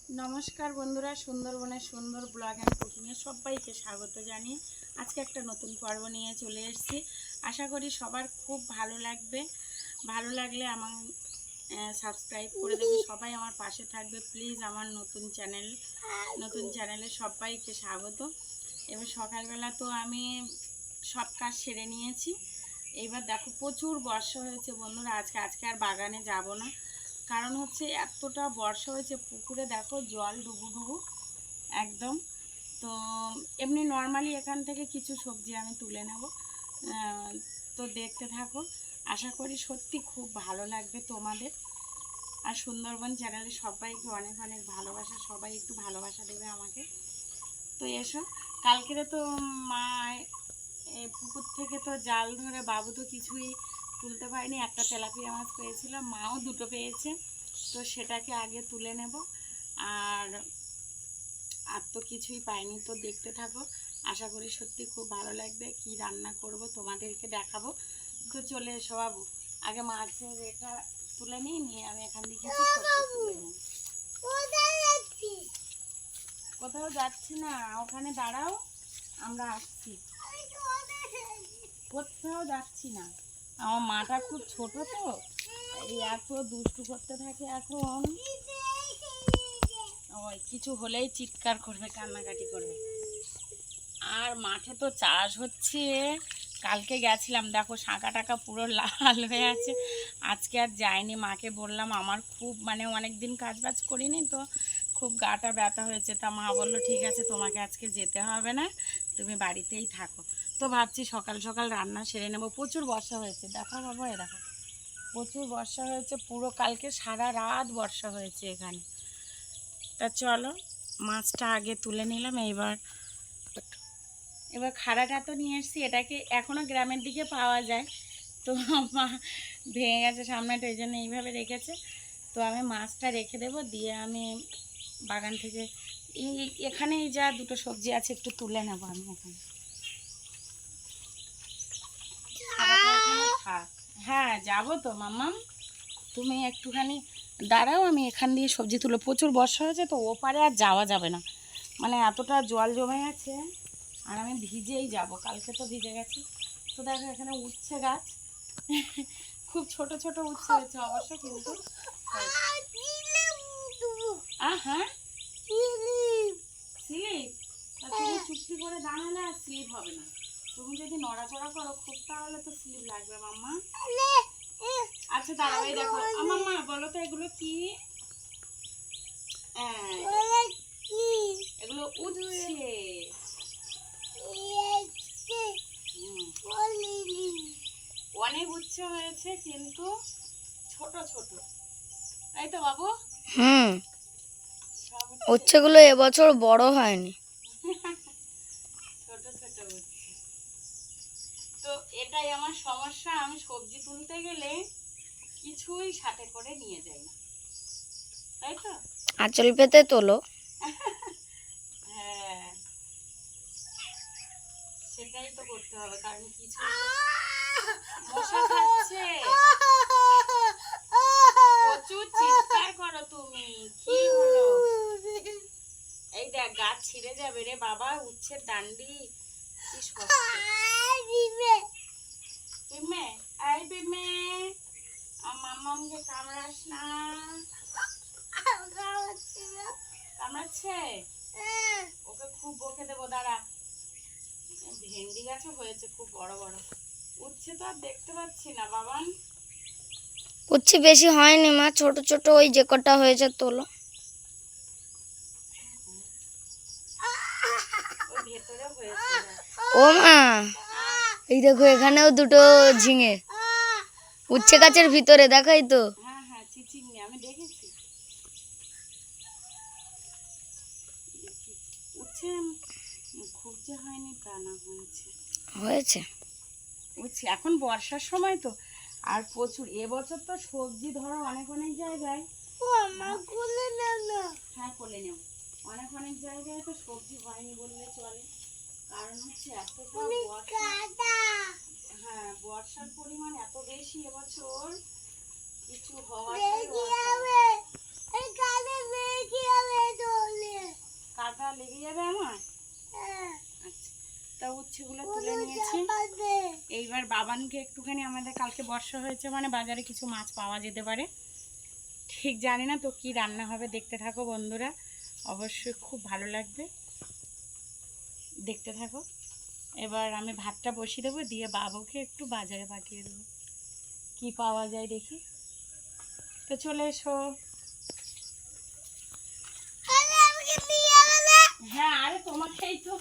নমস্কার বন্ধুরা, সুন্দরবনের সুন্দর ব্লগ অ্যান্ড কুকিংয়ে সবাইকে স্বাগত জানিয়ে আজকে একটা নতুন পর্ব নিয়ে চলে এসেছি। আশা করি সবার খুব ভালো লাগবে। ভালো লাগলে আমার সাবস্ক্রাইব করে দেবে, সবাই আমার পাশে থাকবে প্লিজ। আমার নতুন চ্যানেলে সবাইকে স্বাগত। এবার সকালবেলা তো আমি সব কাজ সেরে নিয়েছি। এইবার দেখো প্রচুর বর্ষা হয়েছে বন্ধুরা। আজকে আর বাগানে যাব না, কারণ হচ্ছে এতটা বর্ষা হয়েছে, পুকুরে দেখো জল ডুবু একদম। তো এমনি নর্মালি এখান থেকে কিছু সবজি আমি তুলে নেব, তো দেখতে থাকো। আশা করি সত্যি খুব ভালো লাগবে তোমাদের। আর সুন্দরবন চ্যানেলে সবাইকে অনেক অনেক ভালোবাসা, সবাই একটু ভালোবাসা দেবে আমাকে। তো এসো, কালকেরে তো মা পুকুর থেকে তো জাল ধরে, বাবু তো কিছুই তুলতে পারিনি, একটা তেলাপিয়া মাছ পেয়েছিল, মাও দুটো পেয়েছে। তো সেটাকে আগে তুলে নেব, আর তো কিছুই পাইনি। তো দেখতে থাকো, আশা করি সত্যি খুব ভালো লাগবে। কি রান্না করব তোমাদেরকে দেখাবো। তো চলে এসো বাবু, আগে মাছের রেখা তুলে নিয়ে আমি এখান থেকে কিছু সবজি তুলে নিই। কোথাও যাচ্ছি না, ওখানে দাঁড়াও, আমরা আসছি। কোথাও যাচ্ছি না, আমার মাটা খুব ছোট তো, এই এত দুষ্টু করতে থাকে এখন। ওই কিছু হলেই চিৎকার করবে, কান্নাকাটি করবে। আর মাঠে তো চাষ হচ্ছে, কালকে গেছিলাম, দেখো শাঁখা টাকা পুরো লাল হয়ে আছে। আজকে আর যাইনি, মাকে বললাম আমার খুব অনেক দিন কাজ বাজ করিনি তো, খুব গাটা ব্যথা হয়েছে। তা মা বললো ঠিক আছে, তোমাকে আজকে যেতে হবে না, তুমি বাড়িতেই থাকো। তো ভাবছি সকাল সকাল রান্না সেরে নেবো। প্রচুর বর্ষা হয়েছে, দেখো বাবা, এ দেখো প্রচুর বর্ষা হয়েছে, পুরো কালকে সারা রাত বর্ষা হয়েছে এখানে। তা চলো, মাছটা আগে তুলে নিলাম। এবার খাড়াটা তো নিয়ে এসেছি, এটাকে এখনও গ্রামের দিকে পাওয়া যায়, তো মা ভেঙে গেছে সামনেটা, এই জন্য এইভাবে রেখেছে। তো আমি মাছটা রেখে দেবো, দিয়ে আমি বাগান থেকে এখানেই যা দুটো সবজি আছে একটু তুলে নেবো আমি এখানে। হ্যাঁ যাবো তো মাম্মাম, তুমি একটুখানি দাঁড়াও, আমি এখান দিয়ে সবজি তুলো। প্রচুর বর্ষা হয়েছে তো, ওপারে আর যাওয়া যাবে না, এতটা জল জমে গেছে, আর আমি ভিজেই যাব, কালকে তো ভিজে গেছি। তো দেখো এখানে উচ্ছে গাছ, খুব ছোট ছোট উচ্ছে হয়েছে অবশ্য, কিন্তু হ্যাঁ স্লিপ, তুমি চুপটি করে দাঁড়ালে আর স্লিপ হবে না। তুমি যদি নড়াচড়া করো খুব, তাহলে তো স্লিপ লাগবে মাম্মা। আচ্ছা দাঁড়াও, এই দেখো মাম্মা, বলো তো এগুলো কি? এগুলো উচ্ছে। অনেক উচ্ছে হয়েছে, কিন্তু ছোট ছোট, তাই তো বাবু? উচ্ছেগুলো এবছর বড় হয়নি। ছোট ছোট উচ্ছে। তো এটাই আমার সমস্যা, আমি সবজি তুলতে গেলে কিছুই সাথে করে নিয়ে যাই না, তাই তো? আঁচল পেতে তোলো। হ্যাঁ, সেটাই তো করতে হবে, কারণ কিছু মশা খাচ্ছে। প্রচুর চিৎকার করো তুমি, কি হলো? এই দেখ গাছ ছিঁড়ে যাবে রে বাবা, উচ্ছের ডান্ডি কি শক্ত। পিমে, এই পিমে, মাম্মামকে কামড়াস না। কামড়াচ্ছে, ওকে খুব বকে দেবো, দাঁড়া। ভেন্ডি গাছও হয়েছে খুব বড় বড়, উচ্ছে তো আর দেখতে পাচ্ছি না বাবান। উচ্ছে বেশি হয়নি মা, ছোট ছোট ওই যে কটা হয়েছে তোলো। ভেতরে হয়েছে। ও মা, এই দেখো এখানেও দুটো ঝিঙে উচ্ছে গাছের ভিতরে, দেখাই তো। হ্যাঁ হ্যাঁ, চিচিঙ্গা আমি দেখেছি। উচ্ছে খুব যে হয়নি তা না, হয়েছে। উচ্ছে এখন বর্ষার সময় তো, আর প্রচুর এবছর তো সবজি ধরো অনেক অনেক জায়গায়। হ্যাঁ কোলে নেব, অনেক অনেক জায়গায় তো সবজি হয়নি বললে চলে, কারণ হচ্ছে এতটা হ্যাঁ বর্ষার পরিমাণ এত বেশি এবছর, কিছু হওয়ার উচ্ছেগুলো তুলে নিয়েছি। এইবার বাবানকে একটুখানি, আমাদের কালকে বর্ষা হয়েছে মানে বাজারে কিছু মাছ পাওয়া যেতে পারে, ঠিক জানি না তো কি রান্না হবে, দেখতে থাকো বন্ধুরা, অবশ্যই খুব ভালো লাগবে, দেখতে থাকো। এবার আমি ভাতটা বসিয়ে দেবো, দিয়ে বাবুকে একটু বাজারে পাঠিয়ে দেবো, কি পাওয়া যায় দেখি। তো চলে এসো। হ্যাঁ, আরে তোমাকেই তো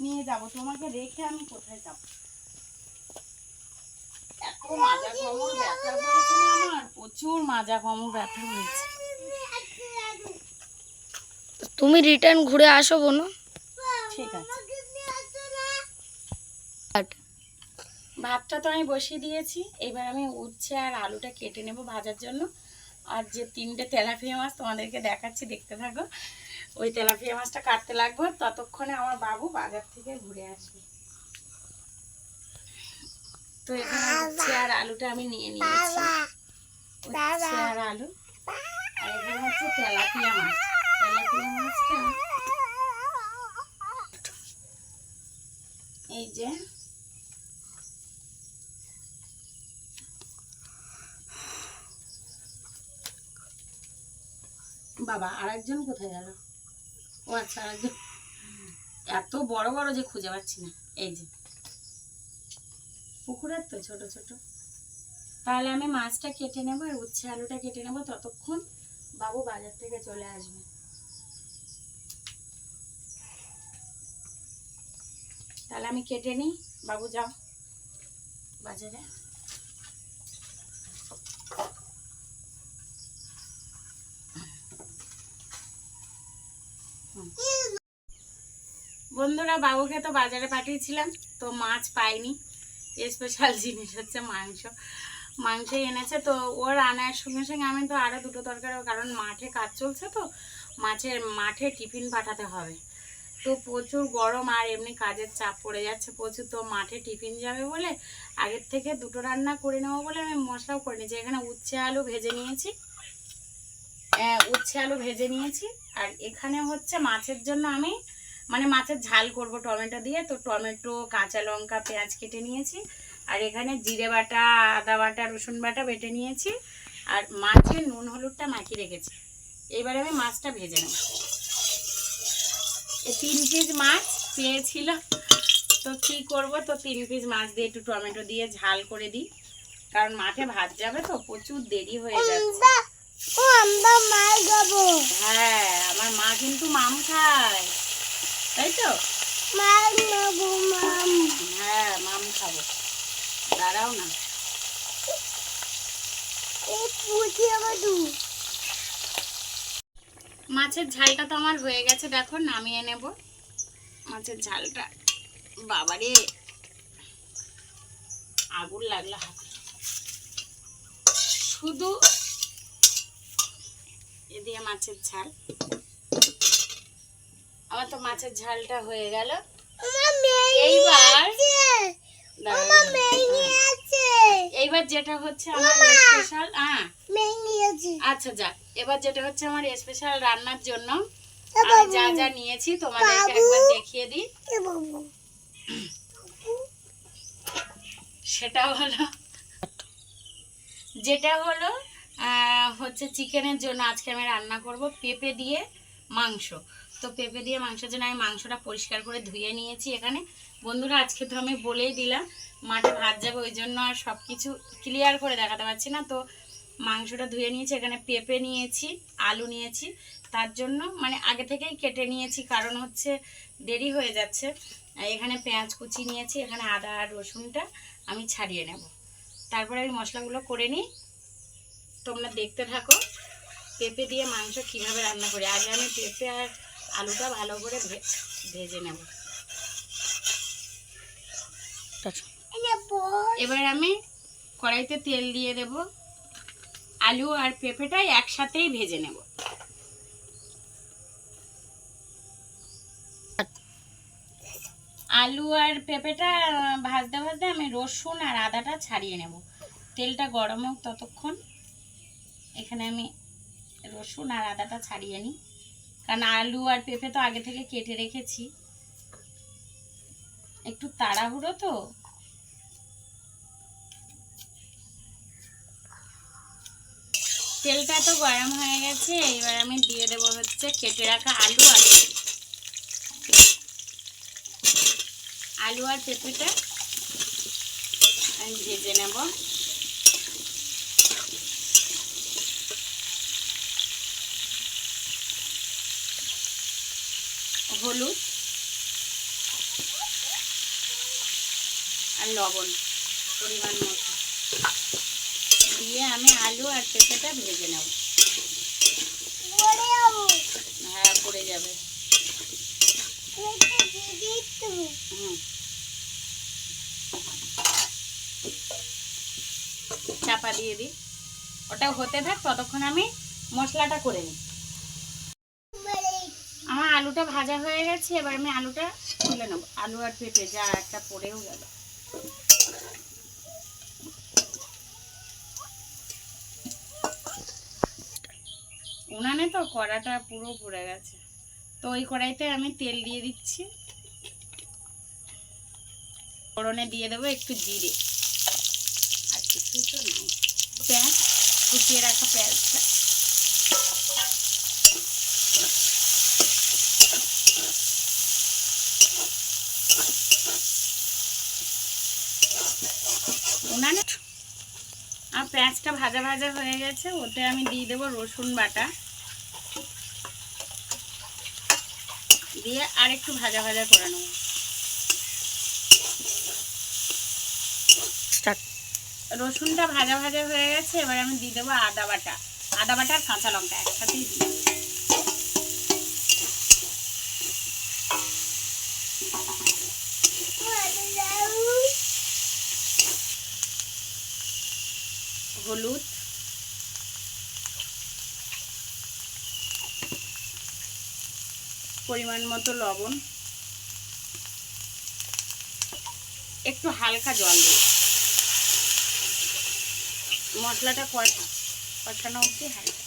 নিয়ে যাব, তোমাকে রেখে আমি কোথায় যাব? এত মাজা কোমর ব্যথা হয়েছে না আমার, প্রচুর মাজা কোমর ব্যথা হয়েছে। তুমি রিটার্ন ঘুরে আসো বোনো। ঠিক আছে। ভাতটা তো আমি বসিয়ে দিয়েছি, এবার আমি উচ্ছে আর আলুটা কেটে নেব ভাজার জন্য। আর যে 3টে তেলাপিয়া মাছ তোমাদেরকে দেখাচ্ছি, দেখতে থাকো। ওই তেলাপিয়া মাছটা কাটতে লাগবে, ততক্ষণে আমার বাবু বাজার থেকে ঘুরে আসবে। তো এখানে উচ্ছে আর আলুটা আমি নিয়ে নিয়েছি, উচ্ছে আর আলু। আর এখানে হচ্ছে তেলাপিয়া মাছ। তেলাপিয়া মাছটা এই যে, বাবা আরেকজন কোথায় গেল? ও আচ্ছা, আরেকজন এত বড় বড় যে খুঁজে পাচ্ছি না। এই যে পুকুরের তো ছোট ছোট। তাহলে আমি মাছটা কেটে নেবো আর উচ্ছে আলুটা কেটে নেবো, ততক্ষণ বাবু বাজার থেকে চলে আসবে। তাহলে আমি কেটে নিই, বাবু যাও বাজারে। বন্ধুরা, বাবুকে তো বাজারে পাঠিয়েছিলাম, তো মাছ পাইনি। স্পেশাল জিনিস হচ্ছে মাংস, মাংসই এনেছে। তো ওর আনার সঙ্গে সঙ্গে আমি তো আরও 2টো তরকারি, কারণ মাঠে কাজ চলছে, তো মাঠে টিফিন পাঠাতে হবে। তো প্রচুর গরম আর এমনি কাজের চাপ পড়ে যাচ্ছে প্রচুর, তো মাঠে টিফিন যাবে বলে আগের থেকে 2টো রান্না করে নেবো বলে আমি মশলাও করে নিয়েছি। এখানে উচ্ছে আলু ভেজে নিয়েছি, আর এখানে হচ্ছে মাছের জন্য আমি মানে মাছের ঝাল করব টমেটো দিয়ে। তো টমেটো, কাঁচা লঙ্কা, পেঁয়াজ কেটে নিয়েছি, আর এখানে জিরে বাটা, আদা বাটা, রসুন বাটা বেটে নিয়েছি, আর মাছের নুন হলুদটা মাখিয়ে রেখেছি। এবার আমি মাছটা ভেজে নেব। এই 3 পিস মাছ পেয়েছিল, তো কি করব, তো 3 পিস মাছ দিয়ে একটু টমেটো দিয়ে ঝাল করে দিই, কারণ মাঠে ভাত যাবে তো প্রচুর দেরি হয়ে যাচ্ছে। হ্যাঁ, আমার মা কিন্তু মাম খায়, তাই তো? হ্যাঁ, মাম খাবো, দাঁড়াও না। মাছের ঝালটা তো আমার হয়ে গেছে, দেখো নামিয়ে নেব মাছের ঝালটা। বাবারে আগুন লাগলো হাতে, শুধু এ দিয়ে মাছের ঝাল। আমার তো মাছের ঝালটা হয়ে গেল। এইবার যেটা হচ্ছে আমার স্পেশাল, আচ্ছা যাক, এবার যেটা হচ্ছে আমার স্পেশাল রান্নার জন্য আমি যা যা নিয়েছি তোমাদেরকে একবার দেখিয়ে দিই। সেটা হলো, যেটা হলো হচ্ছে চিকেনের জন্য আজকে আমি রান্না করব পেঁপে দিয়ে মাংস। তো পেঁপে দিয়ে মাংসের জন্য আমি মাংসটা পরিষ্কার করে ধুয়ে নিয়েছি। এখানে বন্ধুরা আজকে তো আমি বলেই দিলাম মাঠে ভাত যাবে, ওই জন্য আর সব কিছু ক্লিয়ার করে দেখাতে পারছি না। তো মাংসটা ধুয়ে নিয়েছি, এখানে পেঁপে নিয়েছি, আলু নিয়েছি, তার জন্য মানে আগে থেকেই কেটে নিয়েছি, কারণ হচ্ছে দেরি হয়ে যাচ্ছে। এখানে পেঁয়াজ কুচি নিয়েছি, এখানে আদা আর রসুনটা আমি ছাড়িয়ে নেব, তারপরে আমি মশলাগুলো করে নিই। তোমরা দেখতে থাকো পেঁপে দিয়ে মাংস কিভাবে রান্না করি। আগে আমি পেঁপে আর আলুটা ভালো করে ভেজে নেব। এবার আমি কড়াইতে তেল দিয়ে দেব, আলু আর পেঁপেটা একসাথেই ভেজে নেব। আলু আর পেঁপেটা ভাজতে ভাজতে আমি রসুন আর আদাটা ছাড়িয়ে নেব। তেলটা গরম হোক ততক্ষণ এখানে আমি রসুন আর আদাটা ছাড়িয়ে নিই, কারণ আলু আর পেঁপে তো আগে থেকে কেটে রেখেছি। একটু তাড়াহুড়ো তো। তেলটা তো গরম হয়ে গেছে, এবার আমি দিয়ে দেবো হচ্ছে কেটে রাখা আলু আর পেঁপেটা আমি ভেজে নেব। হলুদ আর লবণ পরিমাণ মতো দিয়ে আমি আলু আর পেঁপেটা ভেজে নেব। হ্যাঁ, পড়ে যাবে। চাপা দিয়ে দিই, ওটা হতে থাক, ততক্ষণ আমি মশলাটা করে নিই। আমার আলুটা ভাজা হয়ে গেছে, এবার আমি আলুটা তুলে নেব। আলু আর পেঁপে যা একটা পড়েও গেল। উনানে তো কড়াটা পুরো পুড়ে গেছে, তো ওই কড়াইতে আমি তেল দিয়ে দিচ্ছি। ফোড়নে দিয়ে দেবো একটু জিরে আর কিছুই তো নাই, পেঁয়াজ, কুচিয়ে রাখা পেঁয়াজটা। উনানে আর পেঁয়াজটা ভাজা ভাজা হয়ে গেছে, ওতে আমি দিয়ে দেবো রসুন বাটা, দিয়ে আর একটু ভাজা ভাজা করে নেব। রসুনটা ভাজা ভাজা হয়ে গেছে, এবার আমি দিয়ে দেবো আদা বাটা আর কাঁচা লঙ্কা একসাথেই দিই। হলুদ, পরিমাণ মতো লবণ, একটু হালকা জল দেব। মশলাটা কষানো অবধি হালকা।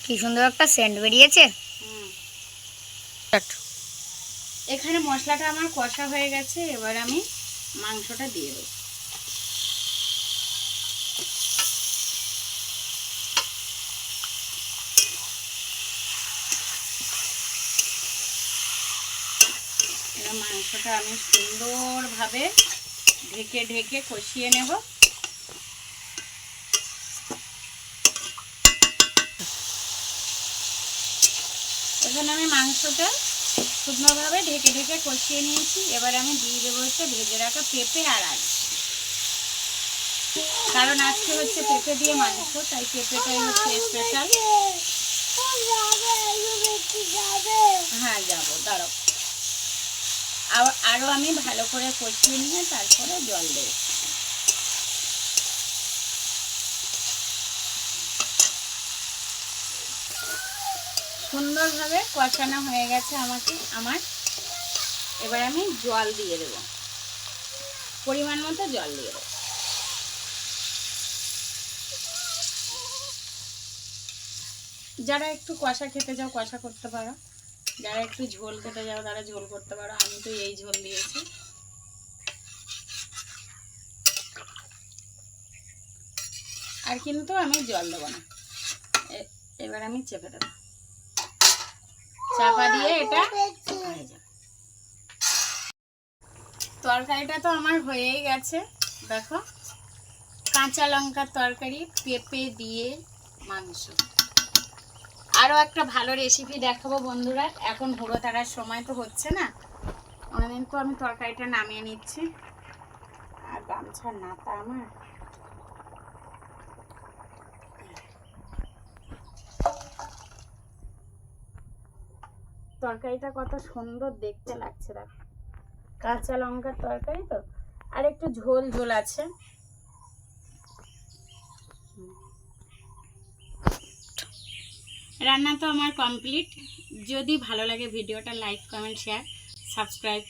কি সুন্দর একটা সেন্ট বেরিয়েছে। এখানে মশলাটা আমার কষা হয়ে গেছে, এবার আমি মাংসটা দিয়ে দেবো। এবার মাংসটা আমি সুন্দরভাবে ঢেকে ঢেকে কষিয়ে নেব। এখানে আমি মাংসটা শুকনোভাবে ঢেকে ঢেকে কষিয়ে নিয়েছি। এবার আমি দিয়ে দেবো হচ্ছে ভেজে রাখা পেঁপে আর আলু, কারণ আজকে হচ্ছে পেঁপে দিয়ে মাংস, তাই পেঁপেটাই হচ্ছে স্পেশাল। হ্যাঁ যাবো, দাঁড়াও। আরও আমি ভালো করে কষিয়ে নিয়ে তারপরে জল দেব। সুন্দরভাবে কষানো হয়ে গেছে আমার। এবার আমি জল দিয়ে দেব, পরিমাণ মতো জল দিয়ে দেব। যারা একটু কষা খেতে চাও কষা করতে পারো, যারা একটু ঝোল খেতে যাও তারা ঝোল করতে পারো। আমি তো এই ঝোল দিয়েছি। আর কিন্তু আমি জল দেবো না। এবার আমি চেপে দেবো, চাপা দিয়ে এটা হয়ে যাবে। তরকারিটা তো আমার হয়েই গেছে, দেখো, কাঁচা লঙ্কার তরকারি, পেঁপে দিয়ে মাংস। আরও একটা ভালো রেসিপি দেখাবো বন্ধুরা। এখন হুড়ো তাড়ার সময় তো হচ্ছে না, অনেকদিন তো আমি তরকারিটা নামিয়ে নিচ্ছি। আর গামছার নাতা আমার, তরকারিটা কত সুন্দর দেখতে লাগছে দেখো, কাঁচা লঙ্কার তরকারি তো, আর একটু ঝোল ঝোল আছে। রান্না তো আমার কমপ্লিট। যদি ভালো লাগে ভিডিওটা লাইক, কমেন্ট, শেয়ার, সাবস্ক্রাইব